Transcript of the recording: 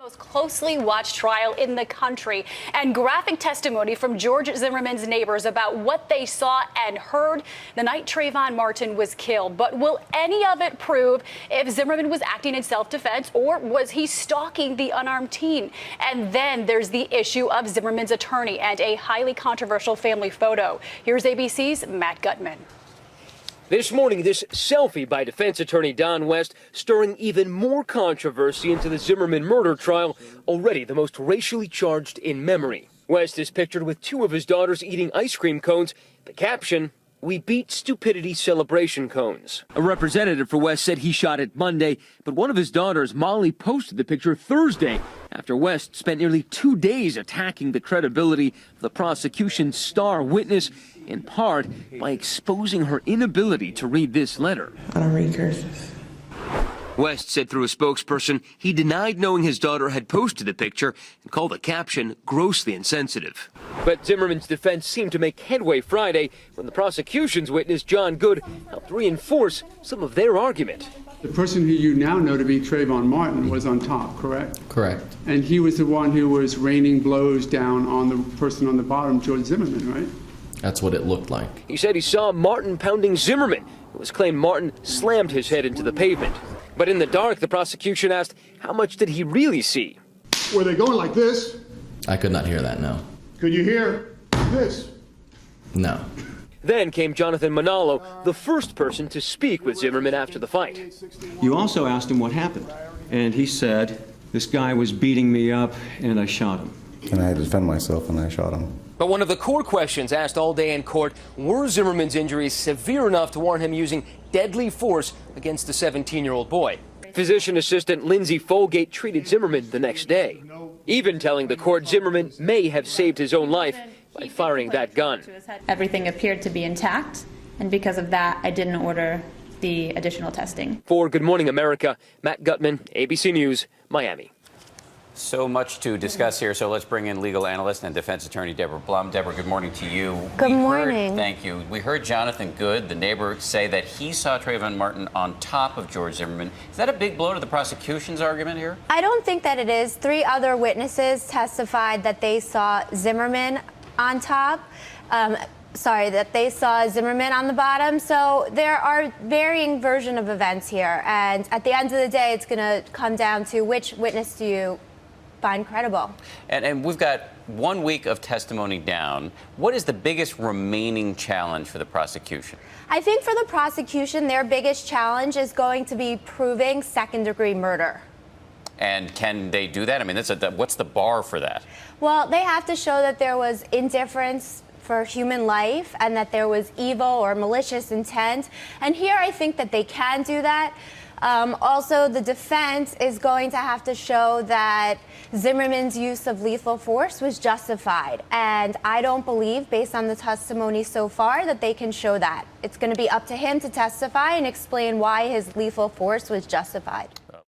Most closely watched trial in the country, and graphic testimony from George Zimmerman's neighbors about what they saw and heard the night Trayvon Martin was killed. But will any of it prove if Zimmerman was acting in self-defense or was he stalking the unarmed teen? And then there's the issue of Zimmerman's attorney and a highly controversial family photo. Here's ABC's Matt Gutman. This morning, this selfie by defense attorney Don West stirring even more controversy into the Zimmerman murder trial, already the most racially charged in memory. West is pictured with two of his daughters eating ice cream cones. The caption, "We beat stupidity celebration cones." A representative for West said he shot it Monday, but one of his daughters, Molly, posted the picture Thursday after West spent nearly 2 days attacking the credibility of the prosecution's star witness, in part by exposing her inability to read this letter. I don't read cursive. West said through a spokesperson he denied knowing his daughter had posted the picture and called the caption grossly insensitive. But Zimmerman's defense seemed to make headway Friday when the prosecution's witness, John Good, helped reinforce some of their argument. The person who you now know to be Trayvon Martin was on top, correct? Correct. And he was the one who was raining blows down on the person on the bottom, George Zimmerman, right? That's what it looked like. He said he saw Martin pounding Zimmerman. It was claimed Martin slammed his head into the pavement. But in the dark, the prosecution asked, how much did he really see? Were they going like this? I could not hear that, no. Could you hear this? No. Then came Jonathan Manalo, the first person to speak with Zimmerman after the fight. You also asked him what happened, and he said, this guy was beating me up, and I shot him. And I had to defend myself, and I shot him. But one of the core questions asked all day in court, were Zimmerman's injuries severe enough to warrant him using deadly force against the 17-year-old boy? Physician assistant Lindsay Folgate treated Zimmerman the next day, even telling the court Zimmerman may have saved his own life by firing that gun. Everything appeared to be intact, and because of that, I didn't order the additional testing. For Good Morning America, Matt Gutman, ABC News, Miami. So much to discuss here, so let's bring in legal analyst and defense attorney Deborah Blum. Deborah, good morning to you. Good morning. Thank you. We heard Jonathan Good, the neighbor, say that he saw Trayvon Martin on top of George Zimmerman. Is that a big blow to the prosecution's argument here? I don't think that it is. 3 other witnesses testified that they saw Zimmerman on top. That they saw Zimmerman on the bottom. So there are varying versions of events here. And at the end of the day, it's going to come down to which witness do you find credible. And we've got 1 week of testimony down. What is the biggest remaining challenge for the prosecution? I think for the prosecution, their biggest challenge is going to be proving second-degree murder. And can they do that? I mean, what's the bar for that? Well, they have to show that there was indifference for human life and that there was evil or malicious intent. And here I think that they can do that. Also, the defense is going to have to show that Zimmerman's use of lethal force was justified. And I don't believe, based on the testimony so far, that they can show that. It's going to be up to him to testify and explain why his lethal force was justified.